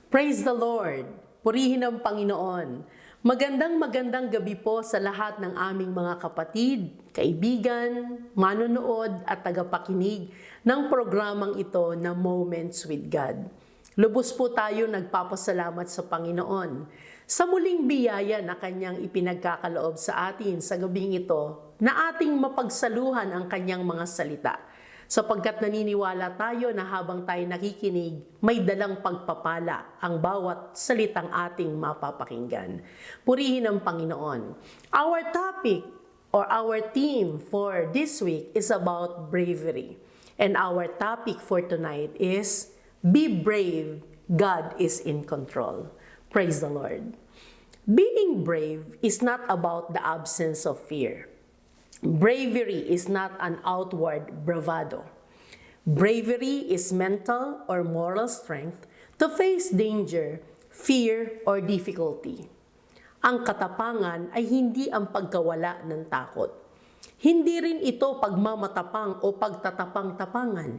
Praise the Lord! Purihin ang Panginoon. Magandang gabi po sa lahat ng aming mga kapatid, kaibigan, manonood at tagapakinig ng programang ito na Moments with God. Lubos po tayo nagpapasalamat sa Panginoon sa muling biyaya na Kanyang ipinagkakaloob sa atin sa gabing ito na ating mapagsaluhan ang Kanyang mga salita. Sapagkat naniniwala tayo na habang tayo nakikinig, may dalang pagpapala ang bawat salitang ating mapapakinggan. Purihin ang Panginoon. Our topic or our theme for this week is about bravery. And our topic for tonight is, Be brave, God is in control. Praise the Lord. Being brave is not about the absence of fear. Bravery is not an outward bravado. Bravery is mental or moral strength to face danger, fear, or difficulty. Ang katapangan ay hindi ang pagkawala ng takot. Hindi rin ito pagmamatapang o pagtatapang-tapangan,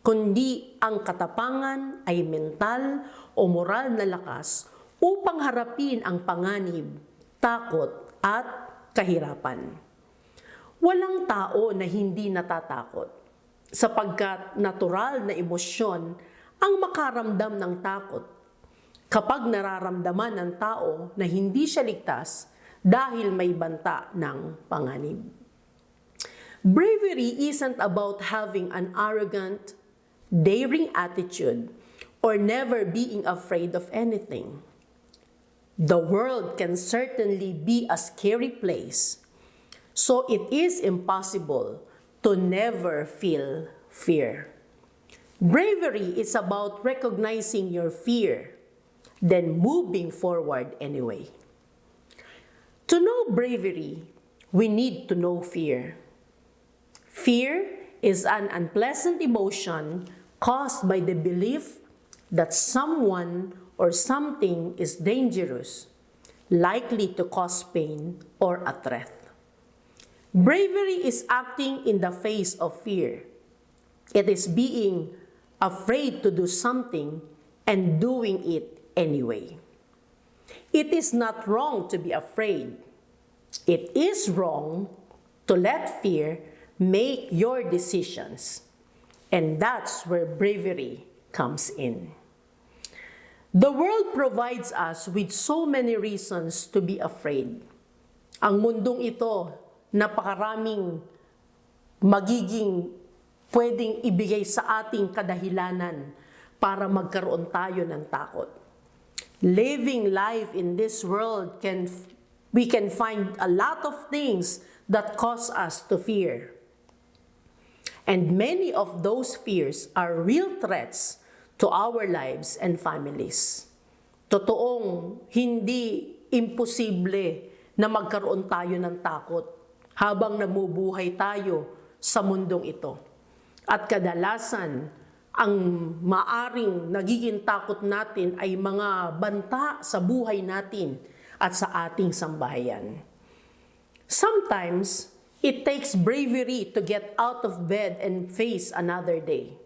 kundi ang katapangan ay mental o moral na lakas upang harapin ang panganib, takot, at kahirapan. Walang tao na hindi natatakot, sapagkat natural na emosyon ang makaramdam ng takot kapag nararamdaman ng tao na hindi siya ligtas dahil may banta ng panganib. Bravery isn't about having an arrogant, daring attitude or never being afraid of anything. The world can certainly be a scary place, so it is impossible to never feel fear. Bravery is about recognizing your fear, then moving forward anyway. To know bravery, we need to know fear. Fear is an unpleasant emotion caused by the belief that someone or something is dangerous, likely to cause pain or a threat. Bravery is acting in the face of fear. It is being afraid to do something and doing it anyway. It is not wrong to be afraid. It is wrong to let fear make your decisions. And that's where bravery comes in. The world provides us with so many reasons to be afraid. Ang mundong ito, napakaraming magiging pwedeng ibigay sa ating kadahilanan para magkaroon tayo ng takot. Living life in this world, we can find a lot of things that cause us to fear. And many of those fears are real threats to our lives and families. Totoong hindi imposible na magkaroon tayo ng takot habang namubuhay tayo sa mundong ito. At kadalasan, ang maaring nagiging takot natin ay mga banta sa buhay natin at sa ating sambahayan. Sometimes, it takes bravery to get out of bed and face another day.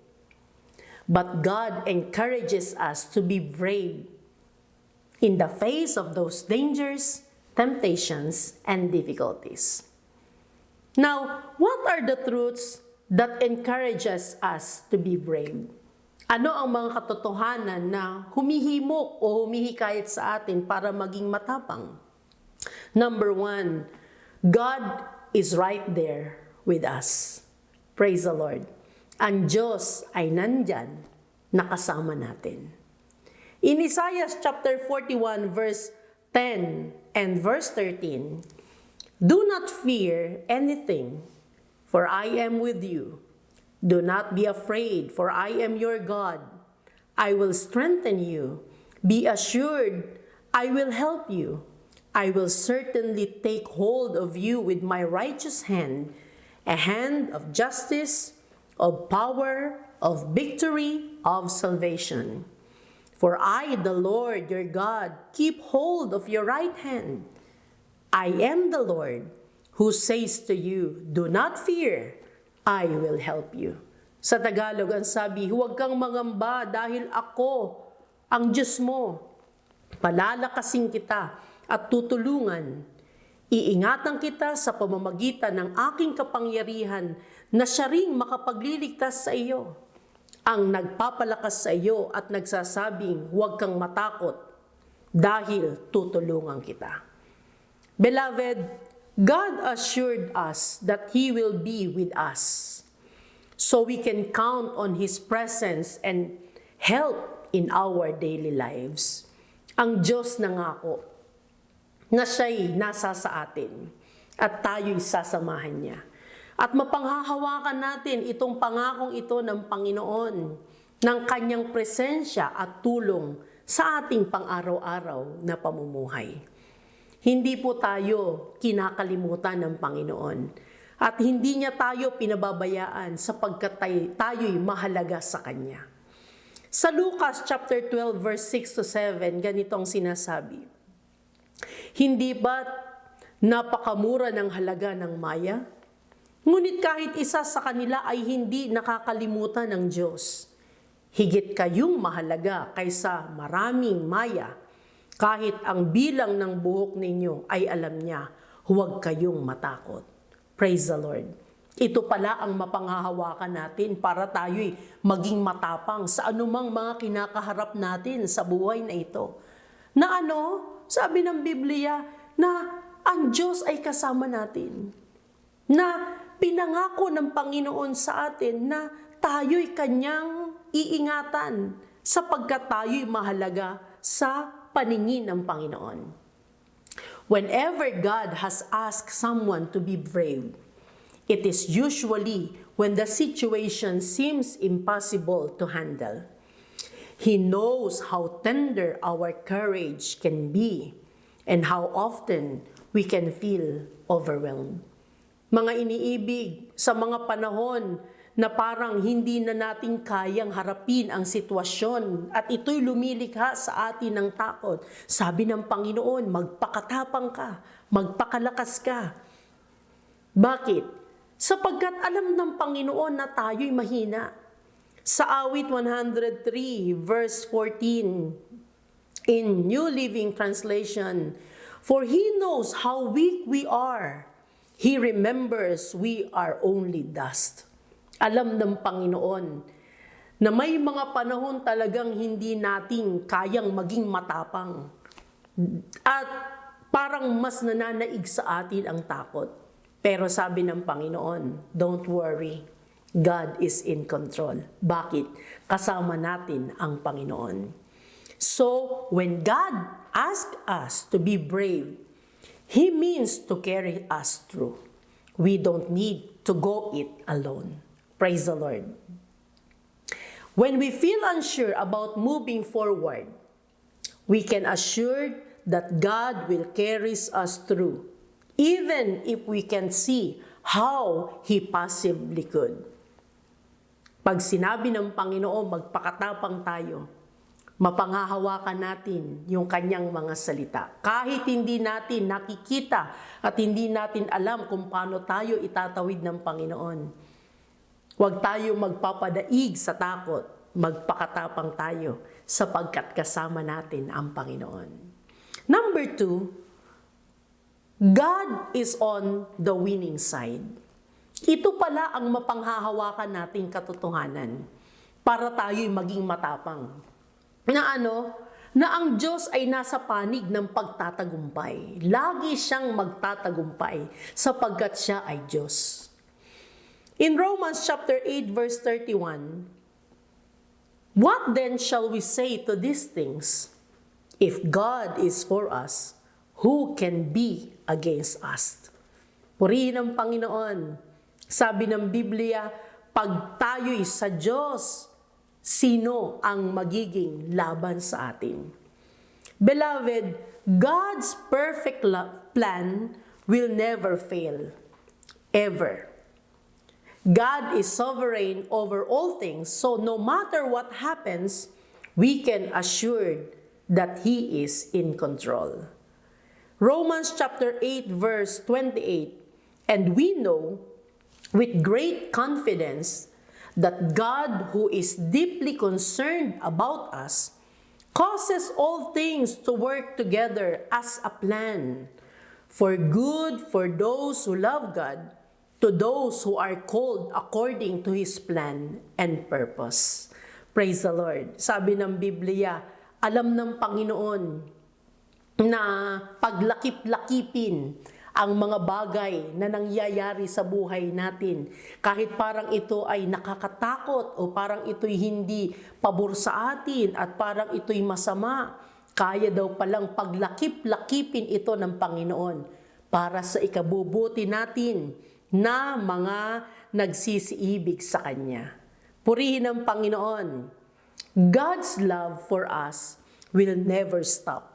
But God encourages us to be brave in the face of those dangers, temptations, and difficulties. Now, what are the truths that encourages us to be brave? Ano ang mga katotohanan na humihimok o humihikayat sa atin para maging matapang? Number 1, God is right there with us. Praise the Lord. Ang Diyos ay nandyan, nakasama natin. In Isaiah chapter 41 verse 10 and verse 13, Do not fear anything, for I am with you. Do not be afraid, for I am your God. I will strengthen you. Be assured, I will help you. I will certainly take hold of you with my righteous hand, a hand of justice, of power, of victory, of salvation. For I, the Lord your God, keep hold of your right hand. I am the Lord who says to you, Do not fear, I will help you. Sa Tagalog ang sabi, huwag kang mangamba dahil ako ang Diyos mo. Palalakasin kita at tutulungan. Iingatan kita sa pamamagitan ng aking kapangyarihan na siya ring makapagliligtas sa iyo. Ang nagpapalakas sa iyo at nagsasabing huwag kang matakot dahil tutulungan kita. Beloved, God assured us that He will be with us, so we can count on His presence and help in our daily lives. Ang Diyos nangako na siya'y nasa sa atin at tayo'y sasamahan niya. At mapanghahawakan natin itong pangakong ito ng Panginoon ng kanyang presensya at tulong sa ating pang-araw-araw na pamumuhay. Hindi po tayo kinakalimutan ng Panginoon at hindi niya tayo pinababayaan sapagkat tayo'y mahalaga sa Kanya. Sa Lucas chapter 12 verse 6 to 7, ganitong sinasabi, hindi ba't napakamura ng halaga ng maya? Ngunit kahit isa sa kanila ay hindi nakakalimutan ng Diyos. Higit kayong mahalaga kaysa maraming maya. Kahit ang bilang ng buhok ninyo ay alam niya, huwag kayong matakot. Praise the Lord. Ito pala ang mapanghahawakan natin para tayo'y maging matapang sa anumang mga kinakaharap natin sa buhay na ito. Na sabi ng Biblia, na ang Diyos ay kasama natin. Na pinangako ng Panginoon sa atin na tayo'y Kanyang iingatan sapagkat tayo'y mahalaga sa paningin ng Panginoon. Whenever God has asked someone to be brave, it is usually when the situation seems impossible to handle. He knows how tender our courage can be and how often we can feel overwhelmed. Mga iniibig, sa mga panahon na parang hindi na natin kayang harapin ang sitwasyon at ito'y lumilikha sa atin ng takot, sabi ng Panginoon, magpakatapang ka, magpakalakas ka. Bakit? Sapagkat alam ng Panginoon na tayo'y mahina. Sa awit 103 verse 14 in New Living Translation, for He knows how weak we are. He remembers we are only dust. Alam ng Panginoon na may mga panahon talagang hindi natin kayang maging matapang. At parang mas nananaig sa atin ang takot. Pero sabi ng Panginoon, don't worry. God is in control. Bakit? Kasama natin ang Panginoon. So, when God asks us to be brave, He means to carry us through. We don't need to go it alone. Praise the Lord. When we feel unsure about moving forward, we can assure that God will carry us through, even if we can see how He possibly could. Pag sinabi ng Panginoon, magpakatapang tayo, mapanghahawakan natin yung kanyang mga salita. Kahit hindi natin nakikita at hindi natin alam kung paano tayo itatawid ng Panginoon. Huwag tayo magpapadaig sa takot, magpakatapang tayo sapagkat kasama natin ang Panginoon. Number 2, God is on the winning side. Ito pala ang mapanghahawakan nating katotohanan para tayo'y maging matapang. Na ang Diyos ay nasa panig ng pagtatagumpay. Lagi siyang magtatagumpay sapagkat siya ay Diyos. In Romans chapter 8 verse 31, what then shall we say to these things? If God is for us, who can be against us? Purihin ang Panginoon. Sabi ng Biblia, pag tayo'y sa Diyos, sino ang magiging laban sa atin? Beloved, God's perfect plan will never fail, ever. God is sovereign over all things, so no matter what happens, we can assure that He is in control. Romans chapter 8 verse 28, and we know with great confidence that God, who is deeply concerned about us, causes all things to work together as a plan for good for those who love God, to those who are called according to His plan and purpose. Praise the Lord. Sabi ng Biblia, alam ng Panginoon na paglakip-lakipin ang mga bagay na nangyayari sa buhay natin. Kahit parang ito ay nakakatakot o parang ito'y hindi pabor sa atin at parang ito'y masama, kaya daw palang paglakip-lakipin ito ng Panginoon para sa ikabubuti natin na mga nagsisiibig sa Kanya. Purihin ang Panginoon. God's love for us will never stop.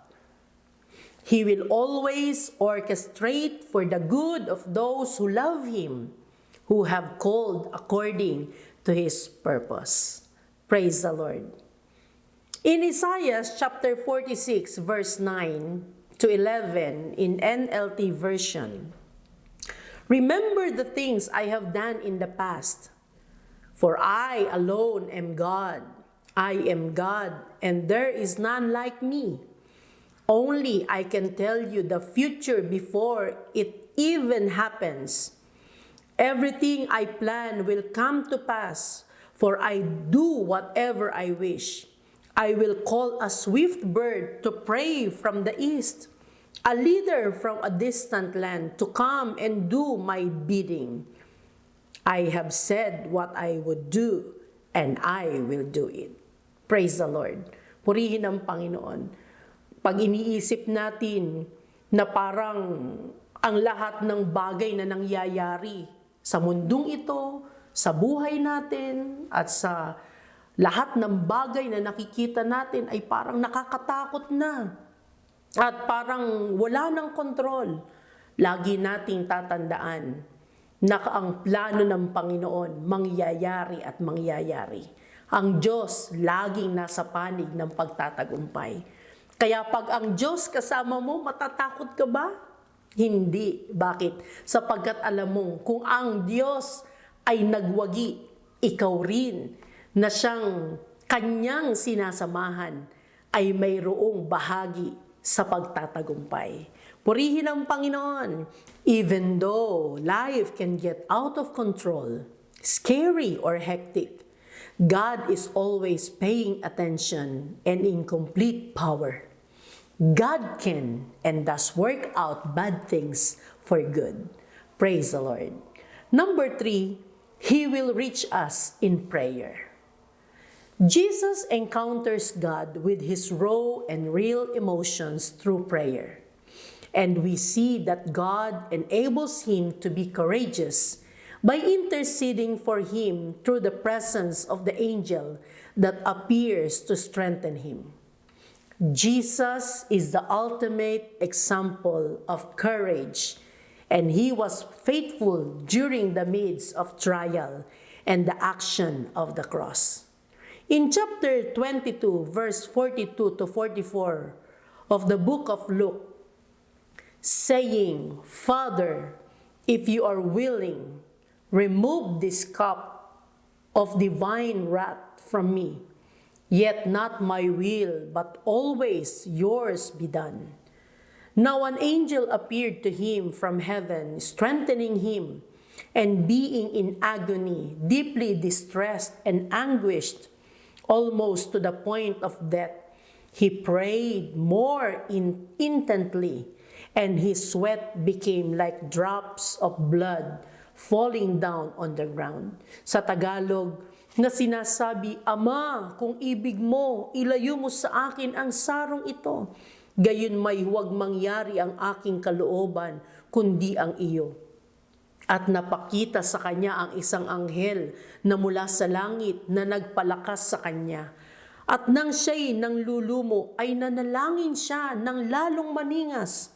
He will always orchestrate for the good of those who love Him, who have called according to His purpose. Praise the Lord. In Isaiah chapter 46, verse 9 to 11 in NLT version, remember the things I have done in the past, for I alone am God. I am God, and there is none like me. Only I can tell you the future before it even happens. Everything I plan will come to pass, for I do whatever I wish. I will call a swift bird to prey from the east, a leader from a distant land to come and do my bidding. I have said what I would do, and I will do it. Praise the Lord. Purihin ang Panginoon. Pag iniisip natin na parang ang lahat ng bagay na nangyayari sa mundong ito, sa buhay natin, at sa lahat ng bagay na nakikita natin ay parang nakakatakot na. At parang wala ng kontrol. Lagi nating tatandaan na ang plano ng Panginoon mangyayari at mangyayari. Ang Diyos laging nasa panig ng pagtatagumpay. Kaya pag ang Diyos kasama mo, matatakot ka ba? Hindi. Bakit? Sapagkat alam mong kung ang Diyos ay nagwagi, ikaw rin na siyang kanyang sinasamahan ay mayroong bahagi sa pagtatagumpay. Purihin ang Panginoon. Even though life can get out of control, scary or hectic, God is always paying attention and in complete power. God can and does work out bad things for good. Praise the Lord. Number 3, He will reach us in prayer. Jesus encounters God with His raw and real emotions through prayer. And we see that God enables Him to be courageous by interceding for Him through the presence of the angel that appears to strengthen Him. Jesus is the ultimate example of courage, and He was faithful during the midst of trial and the action of the cross. In chapter 22, verse 42 to 44 of the book of Luke, saying, Father, if you are willing, remove this cup of divine wrath from me. Yet not my will, but always yours be done. Now an angel appeared to him from heaven, strengthening him, and being in agony, deeply distressed and anguished, almost to the point of death, he prayed more intently, and his sweat became like drops of blood falling down on the ground. Sa Tagalog, na sinasabi, Ama, kung ibig mo, ilayo mo sa akin ang sarong ito. Gayon may huwag mangyari ang aking kalooban, kundi ang iyo. At napakita sa kanya ang isang anghel na mula sa langit na nagpalakas sa kanya. At nang siya'y nang lulumo, ay nanalangin siya ng lalong maningas.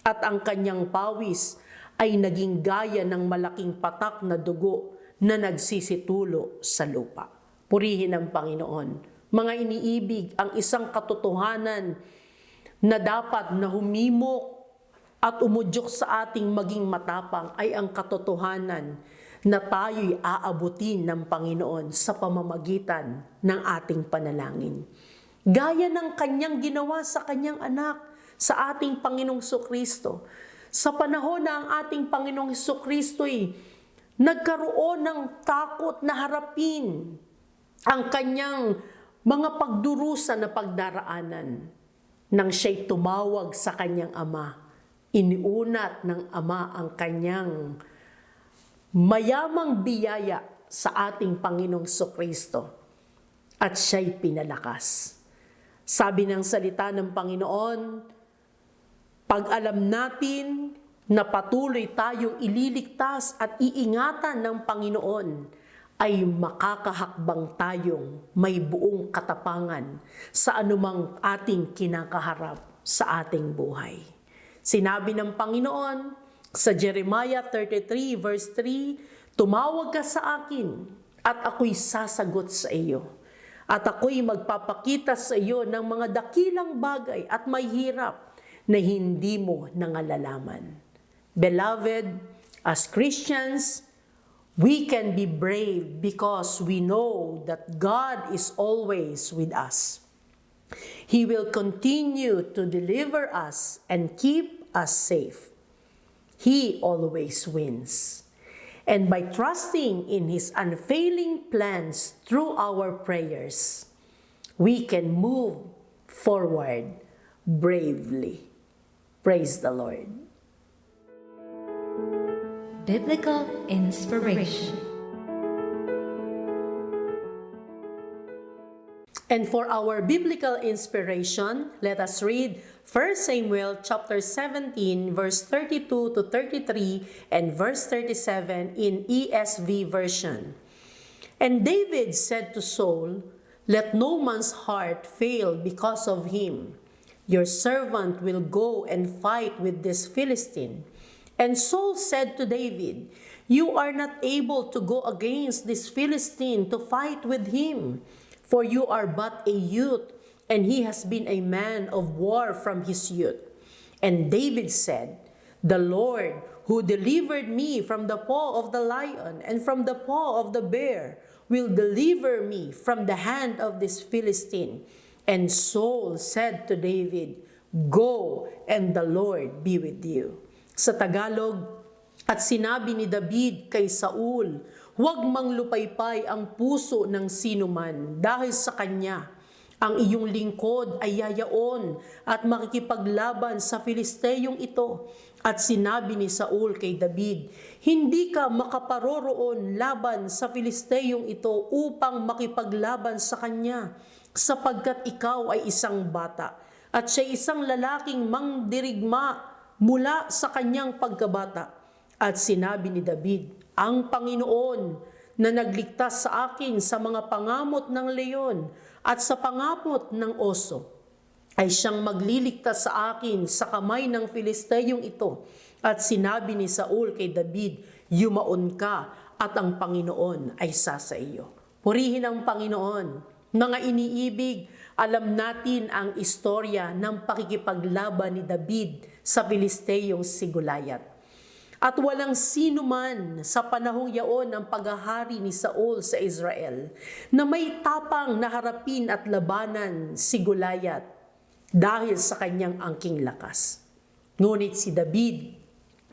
At ang kanyang pawis ay naging gaya ng malaking patak na dugo na nagsisitulo sa lupa. Purihin ang Panginoon. Mga iniibig, ang isang katotohanan na dapat na humimok at umudyok sa ating maging matapang ay ang katotohanan na tayo'y aabutin ng Panginoon sa pamamagitan ng ating panalangin. Gaya ng kanyang ginawa sa kanyang anak, sa ating Panginoong Jesucristo. Sa panahon na ang ating Panginoong Jesucristo'y nagkaroon ng takot na harapin ang kanyang mga pagdurusa na pagdaraanan. Nang siya'y tumawag sa kanyang ama, iniunat ng ama ang kanyang mayamang biyaya sa ating Panginoong Jesucristo at siya'y pinalakas. Sabi ng salita ng Panginoon, pag alam natin na patuloy tayong ililigtas at iingatan ng Panginoon, ay makakahakbang tayong may buong katapangan sa anumang ating kinakaharap sa ating buhay. Sinabi ng Panginoon sa Jeremiah 33 verse 3, tumawag ka sa akin at ako'y sasagot sa iyo. At ako'y magpapakita sa iyo ng mga dakilang bagay at may hirap na hindi mo nangalalaman. Beloved, as Christians, we can be brave because we know that God is always with us. He will continue to deliver us and keep us safe. He always wins. And by trusting in His unfailing plans through our prayers, we can move forward bravely. Praise the Lord. Biblical inspiration. And for our biblical inspiration, let us read 1 Samuel chapter 17 verse 32 to 33 and verse 37 in ESV version. And David said to Saul, "Let no man's heart fail because of him. Your servant will go and fight with this Philistine." And Saul said to David, "You are not able to go against this Philistine to fight with him, for you are but a youth, and he has been a man of war from his youth." And David said, "The Lord, who delivered me from the paw of the lion and from the paw of the bear, will deliver me from the hand of this Philistine." And Saul said to David, "Go, and the Lord be with you." Sa Tagalog, at sinabi ni David kay Saul, "Huwag manglupaypay ang puso ng sinuman dahil sa kanya. Ang iyong lingkod ay yayaon at makikipaglaban sa Filisteyong ito." At sinabi ni Saul kay David, "Hindi ka makaparoroon laban sa Filisteyong ito upang makipaglaban sa kanya, sapagkat ikaw ay isang bata at siya isang lalaking mangdirigma mula sa kanyang pagkabata." At sinabi ni David, "Ang Panginoon na nagligtas sa akin sa mga pangamot ng leon at sa pangamot ng oso, ay siyang magliligtas sa akin sa kamay ng Filisteyong ito." At sinabi ni Saul kay David, "Yumaon ka at ang Panginoon ay sa iyo." Purihin ang Panginoon. Mga iniibig, alam natin ang istorya ng pakikipaglaban ni David sa Filisteyong si Goliath. At walang sino man sa panahong yaon ng paghahari ni Saul sa Israel na may tapang na harapin at labanan si Goliath dahil sa kanyang angking lakas. Ngunit si David,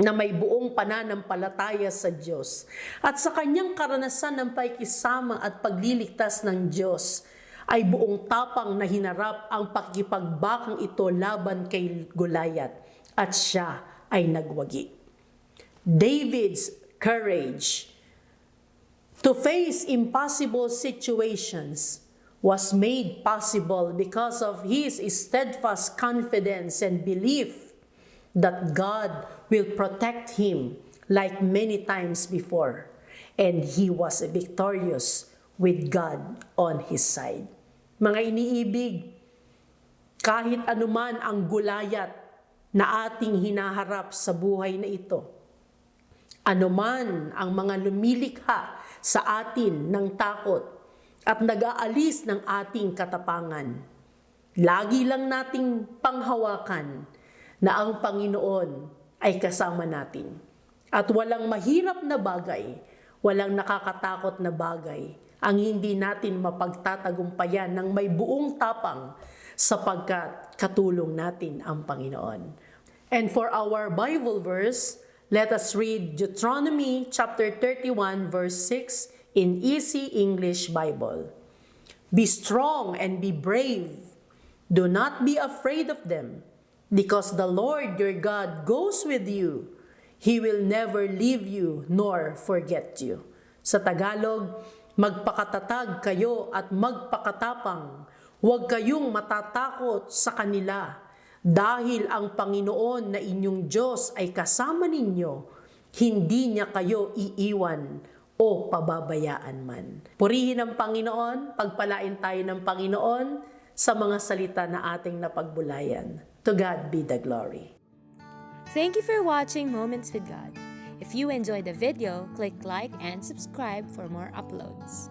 na may buong pananampalataya sa Diyos at sa kanyang karanasan ng pakikisama at pagliligtas ng Diyos, ay buong tapang na hinarap ang pakikipagbakang ito laban kay Goliath at siya ay nagwagi. David's courage to face impossible situations was made possible because of his steadfast confidence and belief that God will protect him like many times before, and he was victorious with God on his side. Mga iniibig, kahit anuman ang Goliath na ating hinaharap sa buhay na ito, anuman ang mga lumilikha sa atin ng takot at nag-aalis ng ating katapangan, lagi lang nating panghawakan na ang Panginoon ay kasama natin. At walang mahirap na bagay, walang nakakatakot na bagay ang hindi natin mapagtatagumpayan ng may buong tapang sapagkat katulong natin ang Panginoon. And for our Bible verse, let us read Deuteronomy chapter 31 verse 6 in Easy English Bible. Be strong and be brave. Do not be afraid of them, because the Lord your God goes with you. He will never leave you nor forget you. Sa Tagalog, magpakatatag kayo at magpakatapang. Huwag kayong matatakot sa kanila, dahil ang Panginoon na inyong Diyos ay kasama ninyo. Hindi niya kayo iiwan o pababayaan man. Purihin ang Panginoon, pagpalain tayo ng Panginoon sa mga salita na ating napagbulayan. To God be the glory. Thank you for watching Moments with God. If you enjoyed the video, click like and subscribe for more uploads.